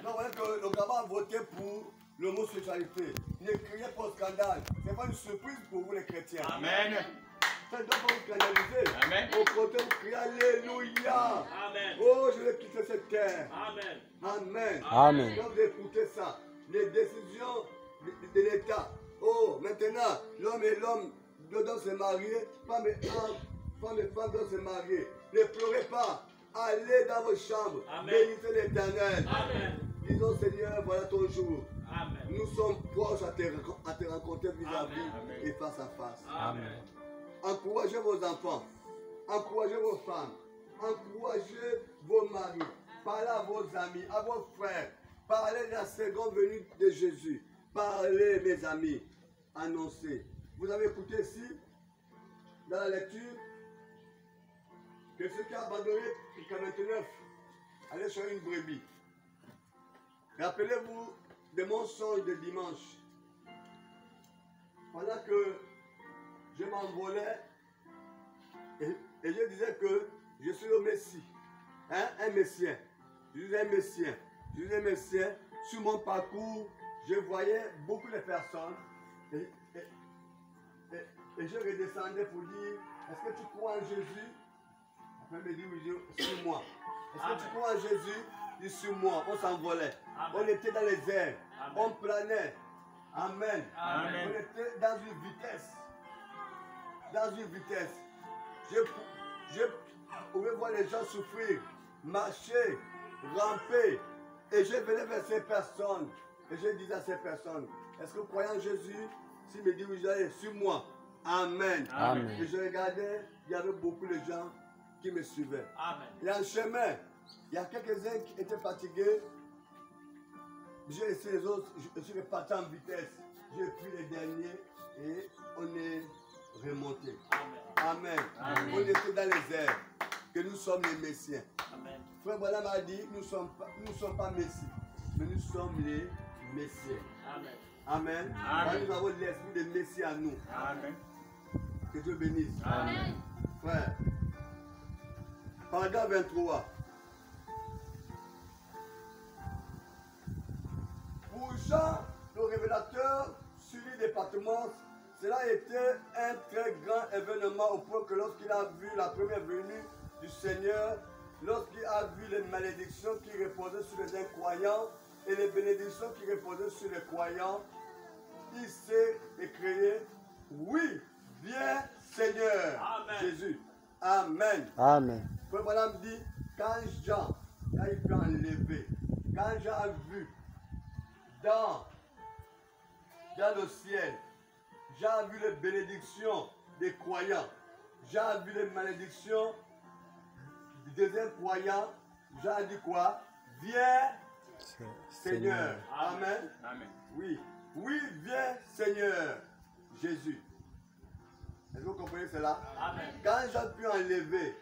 Donc voilà que le Gabon a voté pour l'homosexualité. Ne criez pas au scandale. Ce n'est pas une surprise pour vous les chrétiens. Amen. Ça ne doit pas vous scandaliser. Amen. Au contraire, vous criez Alléluia. Amen. Oh, je vais quitter cette terre. Amen. Amen. Amen. Quand vous écoutez ça, les décisions de l'État. Oh, maintenant, l'homme et l'homme doivent se marier, femme et femme doivent se marier. Ne pleurez pas. Allez dans vos chambres. Amen. Bénissez l'Éternel. Amen. Disons, Seigneur, voilà ton jour. Amen. Nous sommes proches à te rencontrer vis-à-vis Amen. et face à face. Amen. Encouragez vos enfants. Encouragez vos femmes. Encouragez vos maris. Parlez à vos amis, à vos frères. Parlez de la seconde venue de Jésus. Parlez, mes amis. Annoncez. Vous avez écouté ici, dans la lecture, que ceux qui ont abandonné le 49 allaient sur une brebis. Rappelez-vous de mon songe de dimanche. Pendant que je m'envolais et je disais que je suis le Messie. Hein? Un Messien. Je suis un Messien. Je suis un Messien. Sur mon parcours, je voyais beaucoup de personnes et je redescendais pour dire, est-ce que tu crois en Jésus? Après, me dit, oui, sur moi. Est-ce que tu crois en Jésus? Il sur moi. On s'envolait. On était dans les airs. Amen. On planait. Amen. Amen. On était dans une vitesse. Dans une vitesse. Je pouvais voir les gens souffrir, marcher, ramper. Et je venais vers ces personnes. Et je disais à ces personnes, est-ce que vous croyez en Jésus? S'ils me disent oui, j'allais sur moi. Amen. Amen. Et je regardais, il y avait beaucoup de gens qui me suivaient. Amen. Et en chemin, il y a quelques-uns qui étaient fatigués. J'ai laissé les autres, je suis reparti en vitesse. J'ai pris les derniers et on est remonté. Amen. Amen. Amen. On était dans les airs, que nous sommes les Messiens. Amen. Frère Branham a dit, nous ne sommes pas Messie, mais nous sommes les Messiens. Amen. Amen. Amen. Car nous avons l'esprit de Messie à nous. Amen. Que Dieu bénisse. Amen. Frère, paragraphe 23. Pour Jean, le révélateur, suivi des Patmos, cela était un très grand événement au point que lorsqu'il a vu la première venue du Seigneur, lorsqu'il a vu les malédictions qui reposaient sur les incroyants et les bénédictions qui reposaient sur les croyants, il s'est écrié, oui, viens Seigneur Amen. Jésus. Amen. Amen. Frère Branham dit, quand il peut enlever, quand Jean a vu dans le ciel, Jean a vu les bénédictions des croyants, Jean a vu les malédictions des incroyants, Jean a dit quoi? Viens Seigneur. Amen. Amen. Oui. Oui, viens Seigneur Jésus. Est-ce que vous comprenez cela? Amen. Quand Jean put enlever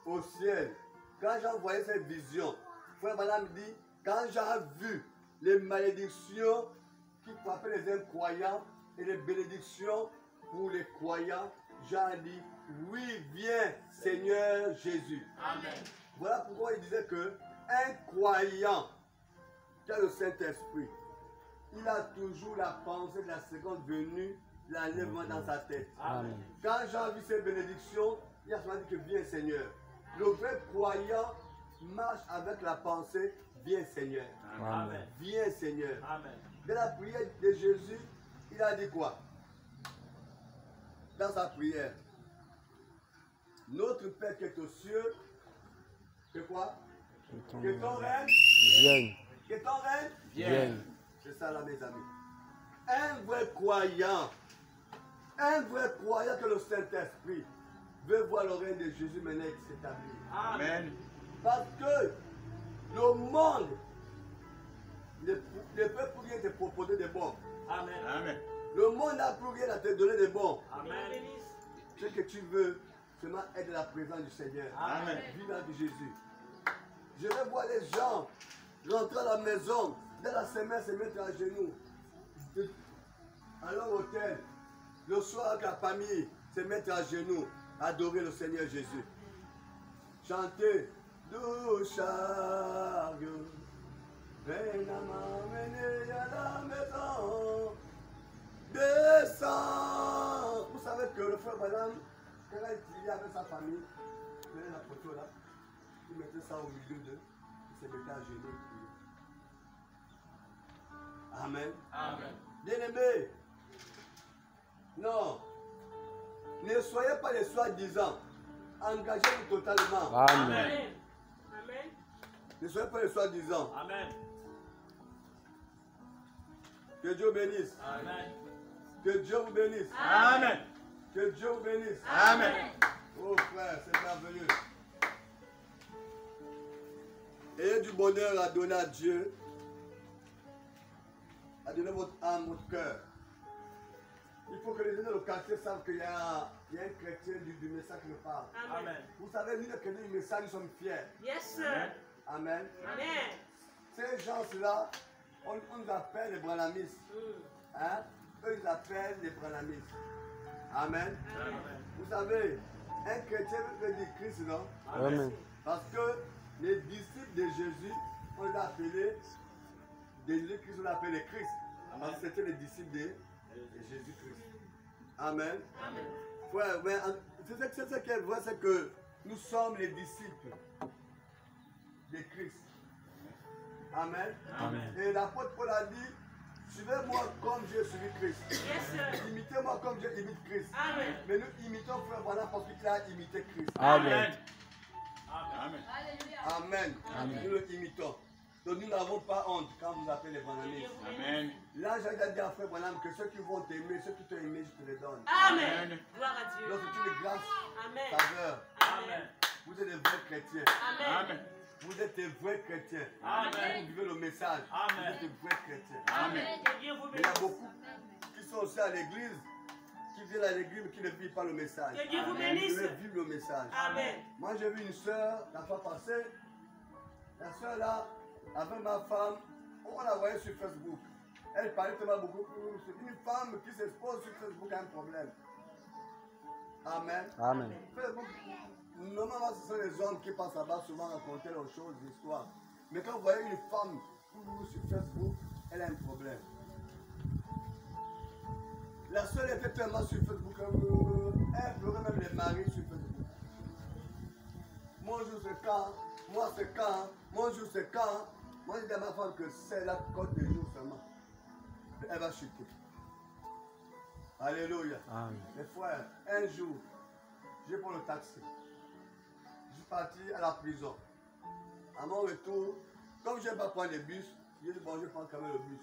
au ciel, quand Jean voyait cette vision, frère Branham dit, quand Jean a vu les malédictions qui frappaient les incroyants et les bénédictions pour les croyants, Jean a dit, oui, viens Seigneur Jésus. Amen. Voilà pourquoi il disait que un croyant qui a le Saint-Esprit, il a toujours la pensée de la seconde venue, l'enlèvement dans sa tête. Amen. Quand Jean a vu ces bénédictions, il a seulement dit que viens Seigneur. Le vrai croyant marche avec la pensée, viens Seigneur. Amen. Viens Seigneur. Amen. Dans la prière de Jésus, il a dit quoi? Dans sa prière, notre Père qui est aux cieux, que quoi? Que ton règne, Vienne. que ton règne, Vienne. c'est ça là mes amis. Un vrai croyant que le Saint-Esprit veut voir le règne de Jésus maintenant s'établir. Amen. Parce que le monde ne peut plus rien te proposer de bon. Amen. Amen. Le monde n'a plus rien à te donner de bon. Amen. Ce que tu veux, seulement être dans la présence du Seigneur. Amen. Vivre avec Jésus. Je vais voir les gens rentrer à la maison, dès la semaine se mettre à genoux, à leur hôtel, le soir avec la famille, se mettre à genoux, adorer le Seigneur Jésus. Chanter, doux chariot, Viens m'amener à la maison. Descends. Vous savez que le frère Branham, quand il était avec sa famille, il prenait la photo là, il mettait ça au milieu d'eux, il se mettait à genoux. Amen. Amen. Bien-aimés, non, ne soyez pas les soi-disant, engagez-vous totalement. Amen. Amen. Ne soyez pas les soi-disant. Amen. Que Dieu bénisse. Amen. Que Dieu vous bénisse. Amen. Que Dieu vous bénisse. Amen. Oh frère, c'est merveilleux. Ayez du bonheur à donner à Dieu, à donner votre âme, votre cœur. Il faut que les gens dans le quartier savent qu'il y a un chrétien du message qui nous parle. Amen. Vous savez, nous les chrétiens du message, nous sommes fiers. Yes, sir. Amen. Amen. Ces gens-là, on nous appelle les branhamistes. Hein? Eux, ils appellent les branhamistes. Amen. Amen. Vous savez, un chrétien veut dire Christ, non? Amen. Parce que les disciples de Jésus, on les a appelés, de Jésus-Christ, on les a appelés Christ. Parce que c'était les disciples de Jésus-Christ. Amen. Amen. Ouais, mais c'est ce qu'elle voit, c'est que nous sommes les disciples de Christ. Amen. Amen. Et l'apôtre Paul a dit, suivez-moi comme j'ai suivi Christ. Yes, sir. Imitez-moi comme je imite Christ. Amen. Mais nous imitons frère Branham parce qu'il a imité Christ. Amen. Amen. Amen. Amen. Nous le imitons. Donc nous n'avons pas honte quand vous appelez les branhamistes. Amen. Là, j'ai déjà dit à frère Branham que ceux qui vont t'aimer, ceux qui t'ont aimé, je te les donne. Amen. Gloire à Dieu. Donc c'est une grâce, Amen. faveur. Amen. Vous êtes des vrais chrétiens. Amen. Amen. Vous êtes des vrais chrétiens. Amen. Vous vivez le message. Amen. Vous êtes des vrais chrétiens. Amen. Que Dieu vous Mais il y a bénisse. beaucoup qui sont aussi à l'église, qui viennent à l'église mais qui ne vivent pas le message. Que Dieu vous Ils bénisse. veulent vivre le message. Amen. Moi, j'ai vu une soeur la fois passée. La soeur là, avec ma femme, on la voyait sur Facebook. Elle parlait tellement beaucoup. C'est une femme qui s'expose sur Facebook a un problème. Amen. Amen. Facebook, normalement, ce sont les hommes qui passent là-bas souvent raconter leurs choses, des histoires. Mais quand vous voyez une femme sur Facebook, elle a un problème. La seule était tellement sur Facebook, elle pleurait même les maris sur Facebook. Mon jour c'est quand, moi c'est quand, mon jour c'est quand. Moi je dis à ma femme que c'est la côte des jours seulement. Elle va chuter. Alléluia. Amen. Mes frères, un jour, je prends le taxi. Je suis parti à la prison. À mon retour, comme je n'aime pas prendre le bus, j'ai dit bon, je prends quand même le bus.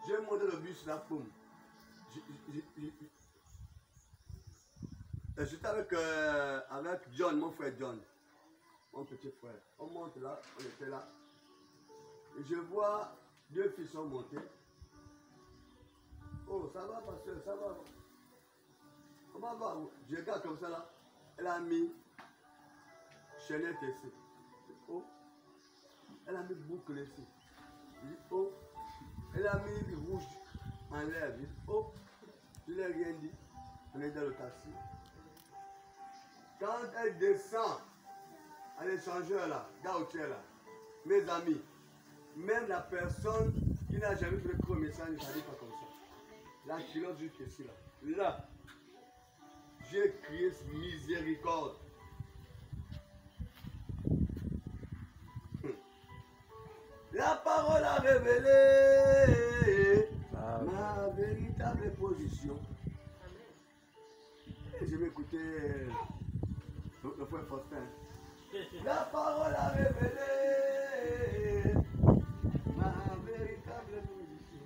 J'ai monté le bus là, poum. J'étais avec John, mon frère John, mon petit frère. On monte là, on était là. Et je vois deux filles sont montées. Oh, ça va, pasteur, ça va. Comment va? Je regarde comme ça là. Elle a mis chaînette ici. Oh. Elle a mis boucle ici. Oh. Elle a mis rouge en l'air. Oh. Je n'ai rien dit. On est dans le taxi. Quand elle descend à l'échangeur là, Gautier là, mes amis, même la personne qui n'a jamais fait le message ne s'habille pas comme ça. La culotte juste ici là. Là, j'ai crié miséricorde. La parole a révélé ma véritable position. Et je m'écoutais le frère Faustin. La parole a révélé ma véritable position.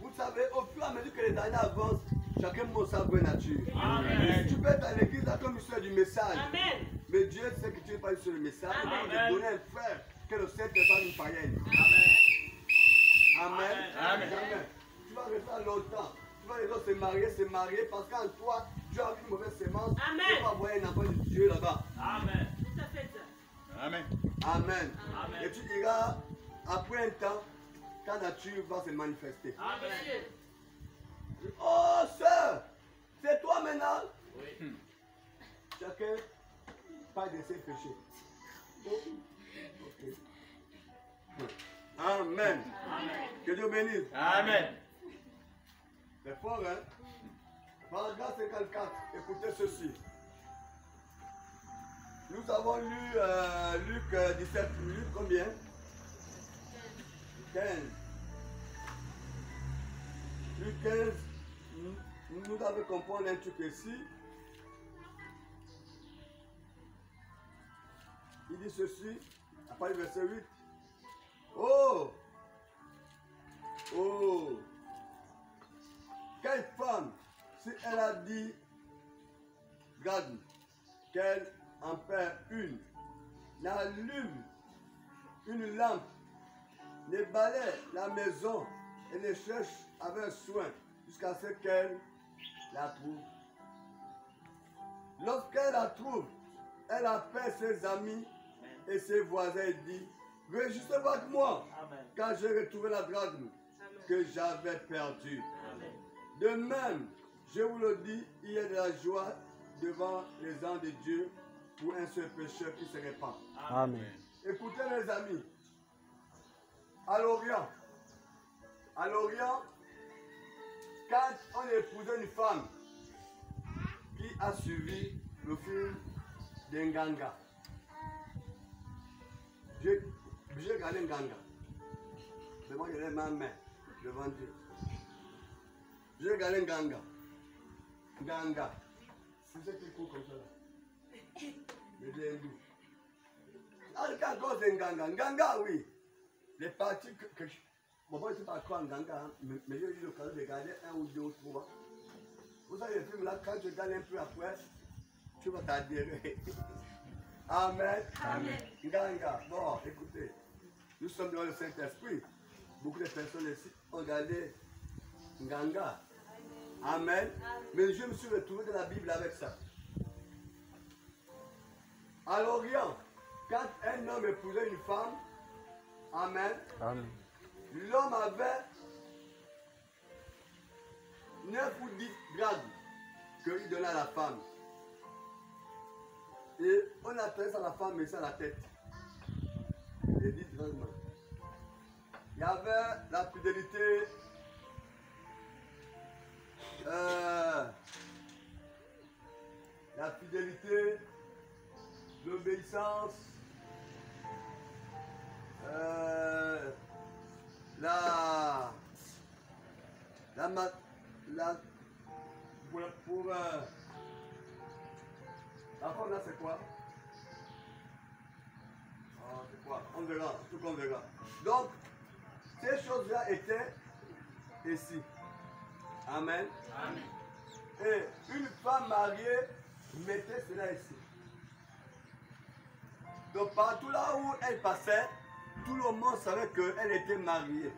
Vous savez, au fur et à mesure que les années avancent, chacun montre sa vraie nature. Amen. Tu peux être à l'église là comme histoire du message. Amen. Mais Dieu sait que tu n'es pas sur le message. Il va te Amen. donner un frère que le Seigneur n'est pas une païenne. Amen. Amen. Jamais. Tu vas rester longtemps. Tu vas les autres se marier parce qu'en toi, Dieu a une mauvaise sémence. Amen. Tu vas avoir un enfant de Dieu là-bas. Amen. Tout à fait ça. Amen. Amen. Amen. Et tu diras, après un temps, ta nature va se manifester. Amen. Oh, sœur, c'est toi maintenant. Oui. Chacun parle de ses péchés. Oh, ok. Amen. Que Dieu bénisse. Amen. C'est fort, hein? Paragraphe 54. Écoutez ceci. Nous avons lu Luc 17. Luc combien? 15. Luc 15. Nous devons comprendre un truc ici. Il dit ceci, à partir du verset 8. Oh! Oh! Quelle femme, si elle a dit, regarde, qu'elle en perd une, n'allume une lampe, ne balaie la maison et les cherche avec soin jusqu'à ce qu'elle la trouve. Lorsqu'elle la trouve, elle appelle ses amis et ses voisins et dit, réjouissez-vous avec moi, car j'ai retrouvé la drachme que j'avais perdue. De même, je vous le dis, il y a de la joie devant les anges de Dieu pour un seul pécheur qui se répand. Amen. Écoutez mes amis, à l'Orient, quand on épousait une femme qui a suivi le film d'Enganga, j'ai regardé Nganga, devant ma main, devant Dieu. J'ai regardé Nganga. Nganga. C'est ce qui court comme ça. Le hindou. Quand on dit Nganga, Nganga, oui. Les parties que bon, moi, je ne sais pas quoi Nganga, mais j'ai eu l'occasion de regarder un ou deux ou trois. Vous savez, le film là, quand tu regardes un peu après, tu vas t'adhérer. Amen. Amen. Nganga. Bon, écoutez, nous sommes dans le Saint-Esprit. Beaucoup de personnes ici ont regardé Nganga. Amen. Mais je me suis retrouvé dans la Bible avec ça. À l'Orient, quand un homme épousait une femme, amen, Amen. l'homme avait 9 ou 10 grades qu'il donnait à la femme. Et on attendait ça à la femme, mais ça à la tête. Et 10 grades. Il y avait la fidélité. La fidélité, l'obéissance, la femme là c'est quoi? C'est quoi? On verra, tout qu'on verra. Donc, ces choses-là étaient ici. Amen. Amen. Et une femme mariée mettait cela ici. Donc partout là où elle passait, tout le monde savait qu'elle était mariée.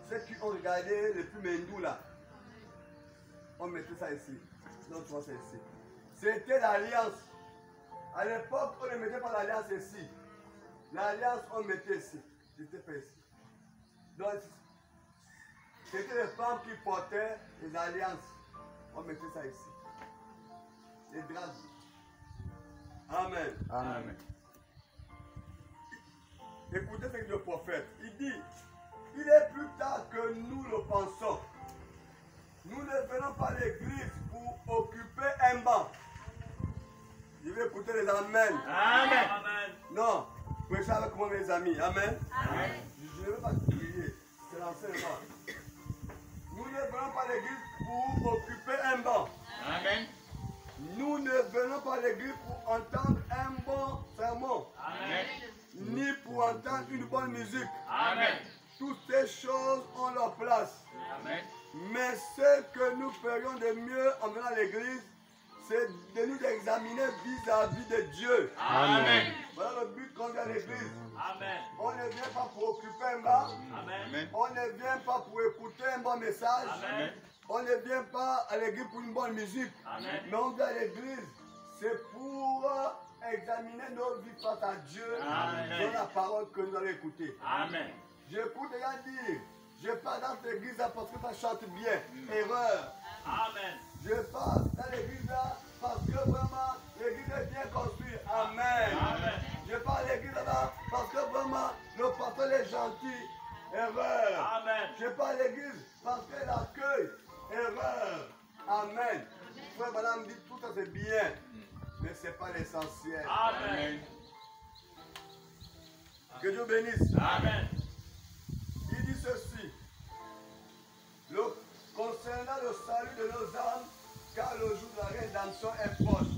Ceux qui ont regardé le film hindou là, on mettait ça ici. Donc tu vois ça ici. C'était l'alliance. À l'époque, on ne mettait pas l'alliance ici. L'alliance, on mettait ici. J'étais pas ici. Donc, c'était les femmes qui portaient les alliances. On mettait ça ici. Les draps. Amen. Amen. Écoutez ce que le prophète, il dit, il est plus tard que nous le pensons. Nous ne venons pas à l'église pour occuper un banc. Je vais écouter les Amen. Amen. Non, prêchez avec moi mes amis. Amen. Amen. Je ne veux pas crier, c'est l'enseignement. Nous ne venons pas à l'église pour occuper un banc. Amen. Nous ne venons pas à l'église pour entendre un bon sermon, Amen. ni pour entendre une bonne musique. Amen. Toutes ces choses ont leur place. Amen. Mais ce que nous ferions de mieux en venant à l'église, c'est de nous examiner vis-à-vis de Dieu. Amen. Voilà le but qu'on vient à l'église. Amen. On ne vient pas pour occuper un banc. Amen. On ne vient pas pour écouter un bon message. Amen. On ne vient pas à l'église pour une bonne musique. Amen. Mais on vient à l'église, c'est pour examiner nos vies face à Dieu Amen. dans la parole que nous allons écouter. Amen. J'écoute les gars dire, je pars dans cette église là parce que ça chante bien. Erreur. Amen. Je pars dans l'église là parce que vraiment l'église est bien construite. Amen. Amen. Je pars à l'église là parce que vraiment le pasteur est gentil. Erreur. Amen. Je parle à l'église parce qu'elle accueille. Erreur. Amen. Frère Madame dit tout ça c'est bien, mais ce n'est pas l'essentiel. Amen. Que Dieu bénisse. Amen. Il dit ceci. Concernant le salut de nos âmes, car le jour de la rédemption est proche.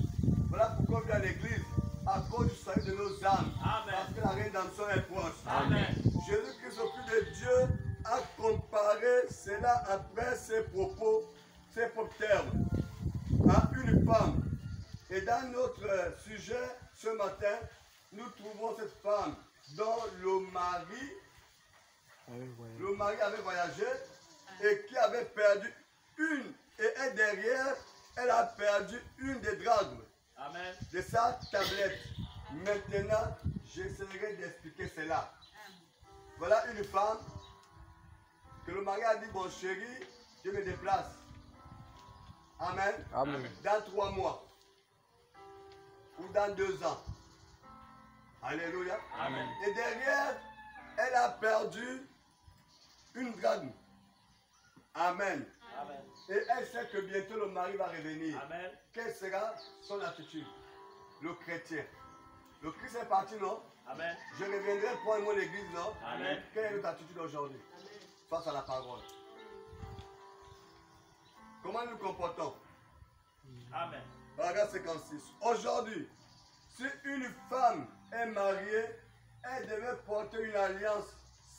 Voilà pourquoi on vient à l'église, à cause du salut de nos âmes. Amen. Parce que la rédemption est proche. Amen. Jésus-Christ, au Fils de Dieu, a comparé cela après ses propos, ses propres termes, à une femme. Et dans notre sujet ce matin, nous trouvons cette femme dont le mari avait voyagé et qui avait perdu une, et elle derrière, elle a perdu une des drachmes Amen. de sa tablette. Maintenant, j'essaierai d'expliquer cela. Voilà une femme que le mari a dit, bon chéri, je me déplace. Amen. Amen. Dans 3 mois. Ou dans 2 ans. Alléluia. Amen. Et derrière, elle a perdu une drachme. Amen. Amen. Et elle sait que bientôt le mari va revenir. Amen. Quelle sera son attitude? Le chrétien. Le Christ est parti, non? Amen. Je reviendrai prendre moi l'église, non? Amen. Quelle est notre attitude aujourd'hui face à la parole? Comment nous nous comportons? Amen. Paragraphe 56. Aujourd'hui, si une femme est mariée, elle devait porter une alliance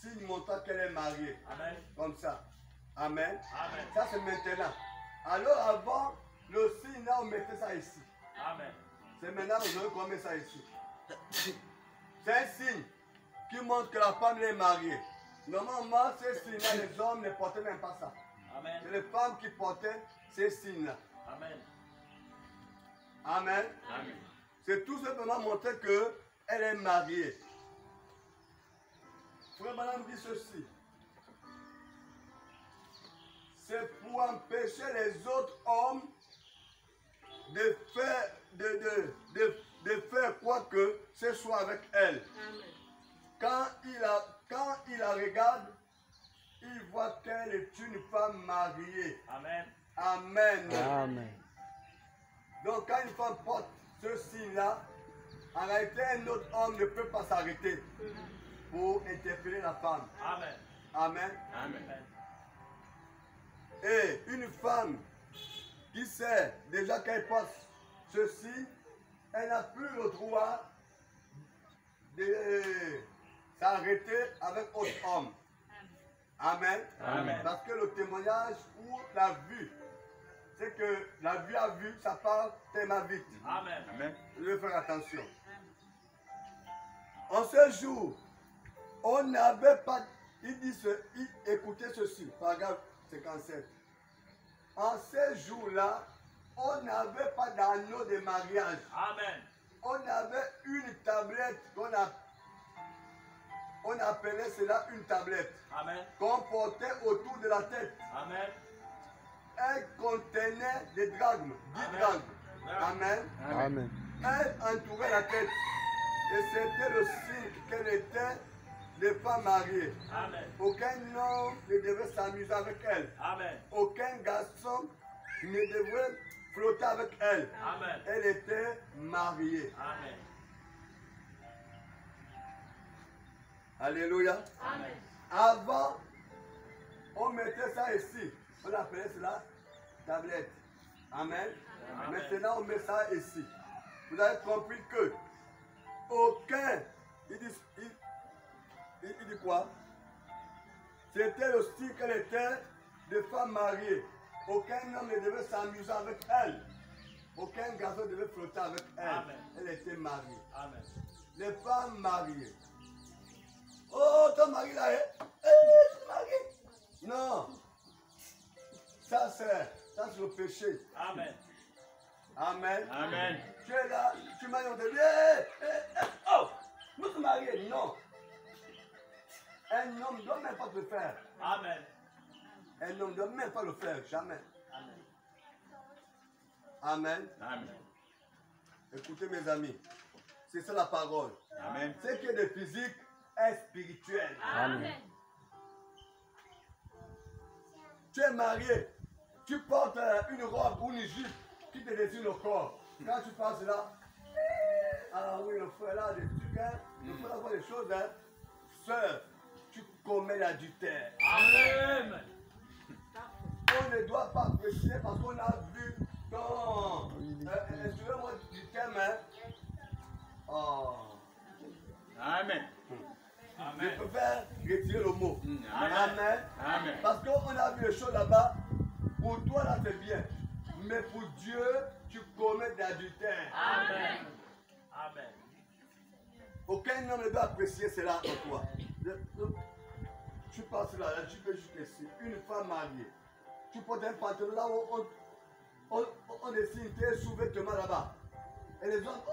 signe montrant qu'elle est mariée. Amen. Comme ça. Amen. Amen. Ça c'est maintenant. Alors avant, le signe là, on mettait ça ici. Amen. C'est maintenant aujourd'hui qu'on met ça ici. C'est un signe qui montre que la femme est mariée. Normalement, ces signes-là, les hommes ne portaient même pas ça. Amen. C'est les femmes qui portaient ces signes-là. Amen. Amen. Amen. C'est tout simplement montrer qu'elle est mariée. Frère Madame dit ceci. C'est pour empêcher les autres hommes de faire quoi que ce soit avec elle. Quand il la regarde, il voit qu'elle est une femme mariée. Amen. Amen. Amen. Donc quand une femme porte ce signe-là, en réalité un autre homme ne peut pas s'arrêter pour interpeller la femme. Amen. Amen. Amen. Et une femme qui sait déjà qu'elle porte ceci, elle n'a plus le droit de s'arrêter avec autre homme. Amen. Amen. Parce que le témoignage ou la vue, c'est que la vue à vue, ça part tellement vite. Amen. Amen. Je vais faire attention. En ce jour, on n'avait pas. Écoutez ceci, paragraphe 57. En ces jours-là, on n'avait pas d'anneau de mariage. Amen. On avait une tablette on appelait cela une tablette Amen. qu'on portait autour de la tête. Amen. Elle contenait des drachmes, 10 Amen. drachmes. Amen. Amen. Elle entourait la tête. Et c'était le signe qu'elle était des femmes mariées. Amen. Aucun homme ne devait s'amuser avec elle. Amen. Aucun garçon ne devait flotter avec elle. Amen. Elle était mariée. Amen. Alléluia. Amen. Avant, on mettait ça ici. On appelait cela tablette. Amen. Amen. Maintenant, on met ça ici. Vous avez compris que aucun, il dit quoi? C'était le style qu'elle était de femme mariée. Aucun homme ne devait s'amuser avec elle. Aucun garçon ne devait flotter avec elle. Amen. Elle était mariée. Amen. Les femmes mariées. Oh, ton mari là, hein? Je suis marié. Non. Ça c'est le péché. Amen. Amen. Amen. Tu es là, tu m'as dit, on te dit, oh, nous sommes mariés. Non. Un homme ne doit même pas le faire. Amen. Un homme ne doit même pas le faire, jamais. Amen. Amen. Amen. Écoutez mes amis, c'est ça la parole. Amen. Ce qui est de physique est spirituel. Amen. tu es marié, tu portes une robe ou une jupe qui te dessine le corps. Quand tu passes là, ah oui, le frère là, des trucs, hein, le frère là voit des choses, hein. Sœur, tu commets l'adultère. Amen. On ne doit pas apprécier parce qu'on a vu dans. Excusez-moi du terme, hein. Oh. Amen. Je préfère retirer le mot. Amen. Amen. Parce qu'on a vu les choses là-bas. Pour toi, là, c'est bien. Mais pour Dieu, tu commets de l'adultère. Amen. Amen. Aucun homme ne doit apprécier cela en toi. Tu passes là, tu peux jusqu'ici. Une femme mariée. Tu portes un pantalon là où on dessine tes sous-vêtements là-bas. Et les hommes, oh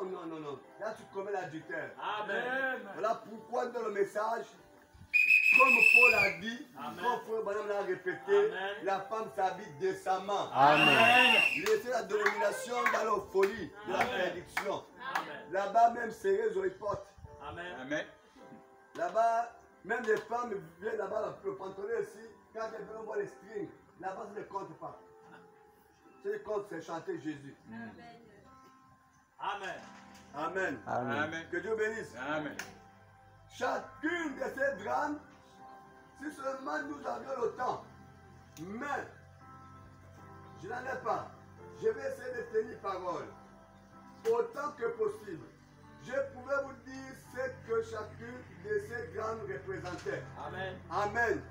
maman, non. Là, tu commets l'adultère. Amen. Voilà pourquoi dans le message, comme Paul a dit, comme Frère Branham l'a répété, Amen. la femme s'habille décemment. Amen. Laissez la dénomination dans la folie de la Amen. prédiction. Amen. Là-bas, même serré aux portes. Amen. Amen. Là-bas, même les femmes viennent là-bas, le pantalon ici, quand elles veulent voir les strings, là-bas, ça ne compte pas. Ce qui compte, c'est chanter Jésus. Amen. Amen. Amen. Que Dieu bénisse. Amen. Chacune de ces drames, si seulement nous avions le temps, mais je n'en ai pas. Je vais essayer de tenir parole autant que possible. Je pouvais vous dire ce que chacune de ces drames représentait. Amen. Amen.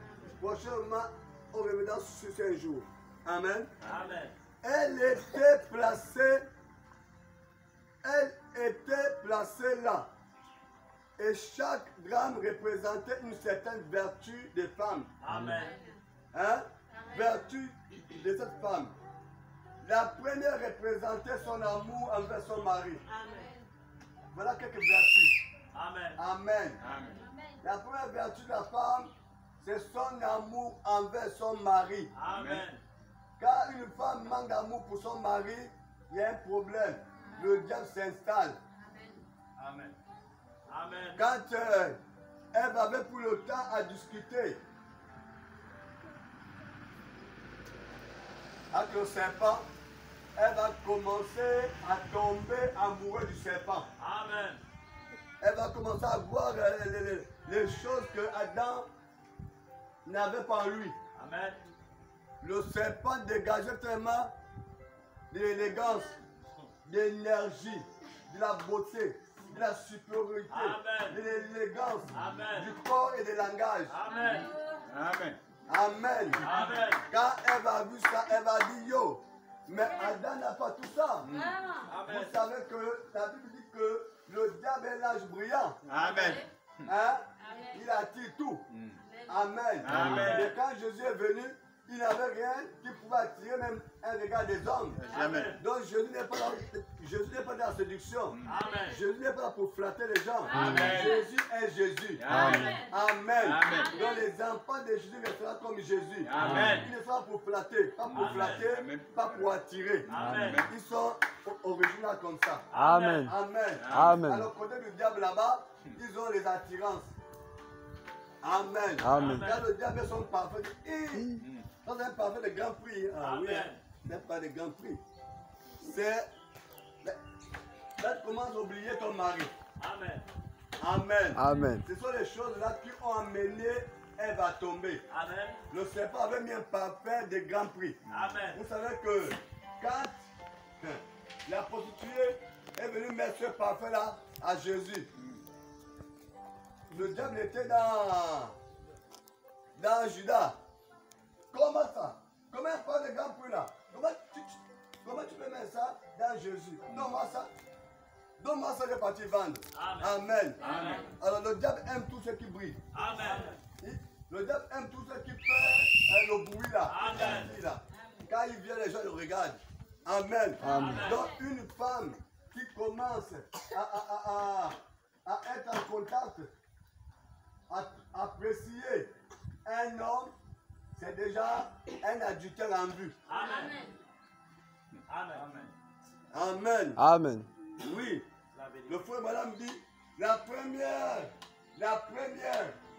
Prochainement, on reviendra sur ce jour. Amen. Amen. Elle était placée là. Et chaque drame représentait une certaine vertu des femmes. Amen. Hein? Vertu de cette femme. La première représentait son amour envers son mari. Voilà quelques vertus. Amen. Amen. Amen. La première vertu de la femme, c'est son amour envers son mari. Amen. Quand une femme manque d'amour pour son mari, il y a un problème. Le diable s'installe. Amen. Amen. Quand elle avait pour le temps à discuter avec le serpent, elle va commencer à tomber amoureuse du serpent. Amen. Elle va commencer à voir les choses que Adam n'avait pas en lui. Amen. Le serpent dégageait tellement de l'élégance, de l'énergie, de la beauté, de la supériorité, Amen. de l'élégance, Amen. du corps et du langage. Amen. Amen. Amen. Amen. Quand elle va vu ça, elle va dire yo, mais Adam n'a pas tout ça. Vous Amen. savez que la Bible dit que le diable est l'âge brillant. Amen. Hein? Il attire tout. Amen. Amen. Et quand Jésus est venu, il n'avait rien qui pouvait attirer même un regard des hommes. Jamais. Donc Jésus n'est pas dans la séduction. Amen. Jésus n'est pas là pour flatter les gens. Amen. Jésus est Jésus. Amen. Amen. Amen. Donc les enfants de Jésus resteront comme Jésus. Amen. Ils ne sont pas pour flatter, pas pour Amen. flatter, Amen. pas pour attirer. Amen. Ils sont originaux comme ça. Amen. Amen. Amen. À côté du diable là-bas, ils ont les attirances. Amen. Amen. Quand le diable est son parfait, ça c'est un parfait de grand prix. Ah, oui, Amen. ce n'est pas de grand prix. C'est. Là, tu commences à oublier ton mari. Amen. Amen. Amen. Ce sont les choses là qui ont amené Ève à tomber. Amen. Le serpent avait mis un parfait de grand prix. Amen. Vous savez que quand la prostituée est venue mettre ce parfait là à Jésus, le diable était dans Judas. Comment ça? Comment un parfait de grand prix là? Comment tu peux mettre ça dans Jésus? Donne-moi ça. Donne-moi ça, je vais partir vendre. Amen. Amen. Amen. Alors le diable aime tout ce qui brille. Amen. Le diable aime tout ce qui fait le bruit là. Amen. Là. Quand il vient, les gens le regardent. Amen. Amen. Donc une femme qui commence à être en contact, à apprécier un homme, c'est déjà un adultère en vue. Amen. Amen. Amen. Amen. Oui. La vérité. Le frère madame dit, la première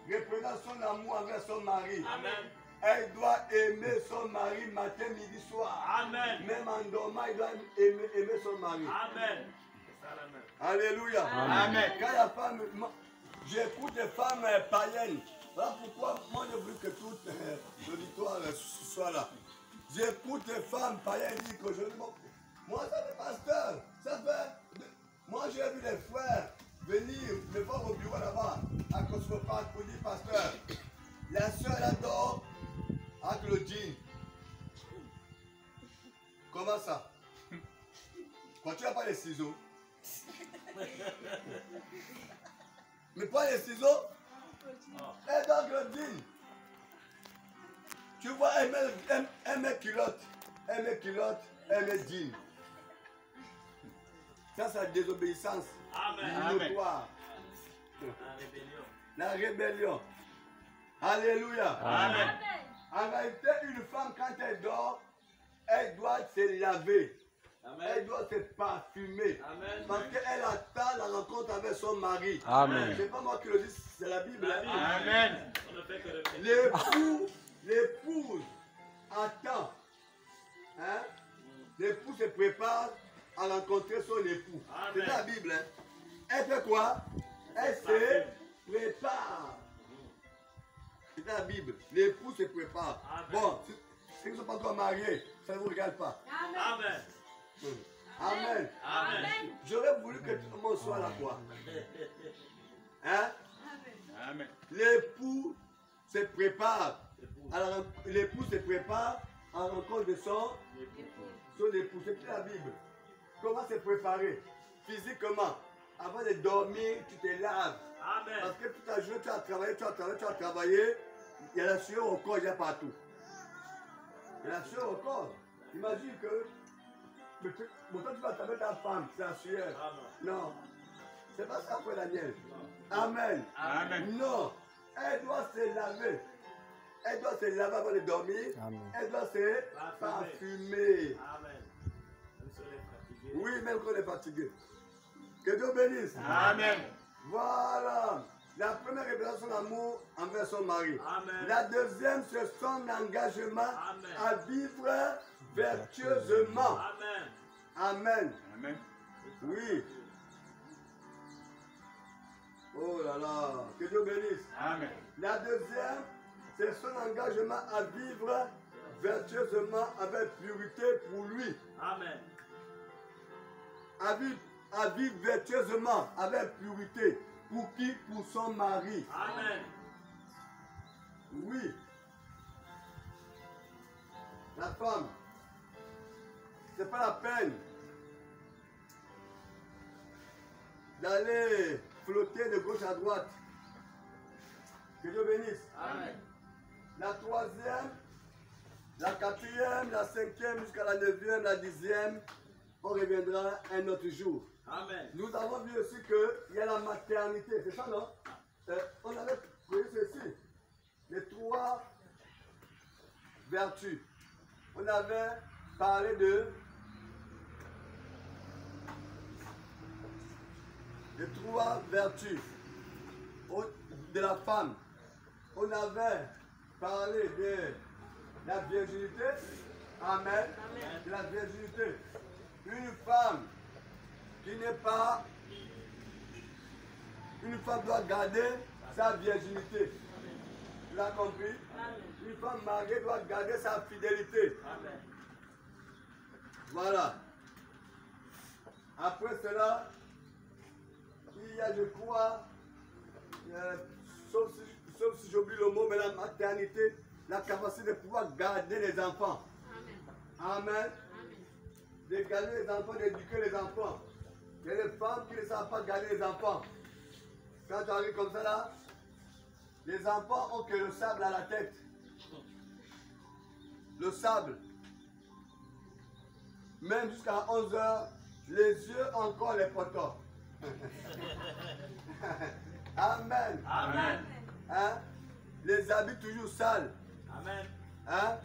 représente son amour envers son mari. Amen. Elle doit aimer son mari matin, midi, soir. Amen. Même en dormant, elle doit aimer son mari. Amen. Alléluia. Amen. Quand la femme, j'écoute les femmes païennes. Voilà pourquoi moi je veux que toute l'auditoire soit là. J'écoute les femmes païennes dire que moi ça fait pasteur, ça fait. Moi j'ai vu les frères venir me voir au bureau là-bas à Cosmopark pour dire pasteur, la soeur elle adore avec le jean. Comment ça? Quand tu n'as pas les ciseaux. Mais pas les ciseaux. Et donc le jean. Tu vois, elle met culotte. Elle met culotte, elle met jean. Ça, c'est la désobéissance. Amen. Notoire. La rébellion. La rébellion. Alléluia. Amen. En réalité, une femme, quand elle dort, elle doit se laver. Elle doit se parfumer. Amen. Parce qu'elle attend la rencontre avec son mari. Amen. C'est pas moi qui le dis, c'est la Bible. La Bible. Amen. On ne fait que répéter. L'épouse attend. Hein? L'époux se prépare à rencontrer son époux. Amen. C'est la Bible. Hein? Elle fait quoi? Elle se prépare. C'est la Bible. L'époux se prépare. Amen. Bon, si vous ne sont pas encore mariés, ça ne vous regarde pas. Amen. Amen. Amen. J'aurais voulu que tout le monde soit là, quoi. Hein? Amen. L'époux se prépare. Alors, l'époux se prépare à la rencontre de son époux. C'est la Bible. Comment se préparer? Physiquement. Avant de dormir, tu te laves. Amen. Parce que toute la journée, tu as travaillé. Il y a la sueur au corps, il y a partout. Il y a la sueur au corps. Imagine que. Bon, toi, tu vas taper ta femme, c'est la sueur. Amen. Non. C'est pas ça pour Daniel. Amen. Amen. Non. Elle doit se laver. Elle doit se laver avant de dormir. Amen. Elle doit se parfumer. Amen. Même si on est fatigué. Oui, même quand on est fatigué. Que Dieu bénisse. Amen. Voilà. La première révélation d'amour envers son mari. Amen. La deuxième, c'est son engagement Amen. à vivre vertueusement. Amen. Amen. Amen. Oui. Oh là là. Que Dieu bénisse. Amen. La deuxième, c'est son engagement à vivre vertueusement avec purité pour lui. Amen. À vivre vertueusement avec purité. Pour qui? Pour son mari. Amen. Oui. La femme, c'est pas la peine d'aller flotter de gauche à droite. Que Dieu bénisse. Amen. La troisième, la quatrième, la cinquième, jusqu'à la neuvième, la dixième, on reviendra un autre jour. Amen. Nous avons vu aussi qu'il y a la maternité, c'est ça, non? On avait pris ceci, les trois vertus. On avait parlé des trois vertus de la femme. On avait parlé de la virginité. Amen. De la virginité. Une femme qui n'est pas... Une femme doit garder sa virginité. Tu l'as compris? Une femme mariée doit garder sa fidélité. Amen. Voilà. Après cela, il y a, je crois, sauf si j'oublie le mot, mais la maternité, la capacité de pouvoir garder les enfants. Amen. De garder les enfants, d'éduquer les enfants. Il y a des femmes qui ne savent pas garder les enfants. Quand tu arrives comme ça là, les enfants ont que le sable à la tête. Le sable. Même jusqu'à 11 h, les yeux encore les poteaux. Amen. Amen. Hein? Les habits toujours sales. Amen. Hein?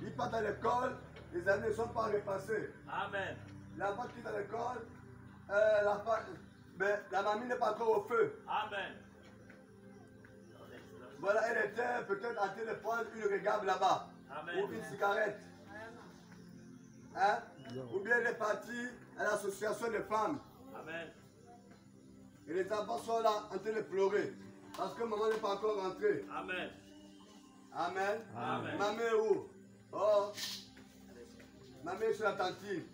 Ils partent à l'école, les habits ne sont pas repassés. Amen. L'enfant quitte à l'école, la mamie n'est pas encore au feu. Amen. Voilà, elle était peut-être en train de prendre une regard là-bas. Amen. Ou une cigarette. Hein? Ou bien elle est partie à l'association des femmes. Amen. Et les enfants sont là en train de pleurer. Parce que maman n'est pas encore rentrée. Amen. Amen. Amen. Maman est où? Oh. Maman est sur la cantine.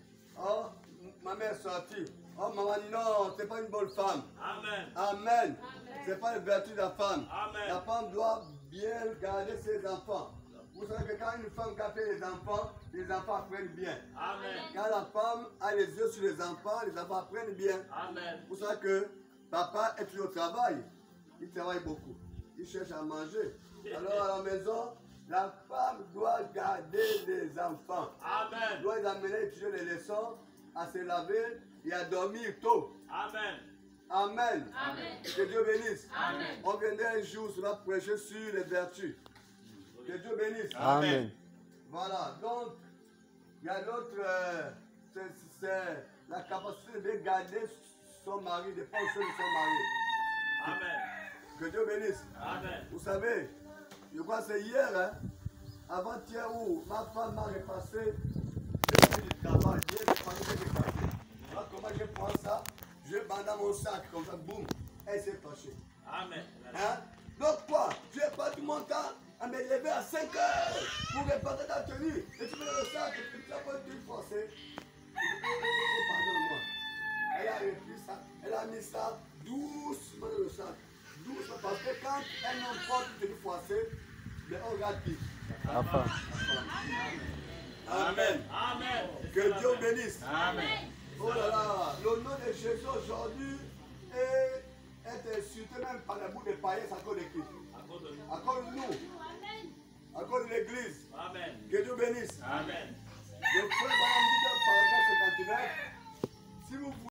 Oh. Maman est sortie. Oh maman, non, c'est pas une bonne femme. Amen. Amen. C'est pas une vertu de la femme. Amen. La femme doit bien garder ses enfants. Vous savez que quand une femme fait les enfants apprennent bien. Amen. Quand la femme a les yeux sur les enfants apprennent bien. Amen. Vous savez que papa est toujours au travail. Il travaille beaucoup. Il cherche à manger. Alors à la maison, la femme doit garder les enfants. Amen. Doit les amener à étudier les leçons, à se laver et à dormir tôt. Amen. Amen. Amen. Que Dieu bénisse. Amen. On viendrait un jour, cela prêcher sur les vertus. Que Dieu bénisse. Amen. Voilà. Donc, il y a d'autres. C'est la capacité de garder son mari, de prendre soin de son mari. Amen. Que Dieu bénisse. Amen. Vous savez, je crois que c'est hier, hein, avant-hier, où ma femme m'a repassé le prix du travail. J'ai repassé. Alors, comment je prends ça? Je bande dans mon sac, comme ça, boum, elle s'est fâchée. Amen. Hein? Donc quoi? Je n'ai pas tout mon temps à me lever à 5 heures pour réparer ta tenue. Et tu mets le sac, et tu n'as pas de tenue forcée. Pardonne-moi. Elle a repris ça, elle a mis ça doucement dans le sac. Doucement, parce que quand elle n'emporte une tenue forcée, mais on regarde qui? La femme. Amen. Amen. Que Dieu bénisse. Amen. Oh là là, le nom de Jésus aujourd'hui est insulté même par la boue des païens à cause de qui? À cause de nous. À cause de nous, à cause de l'église. Amen. Que Dieu bénisse. Amen. Le frère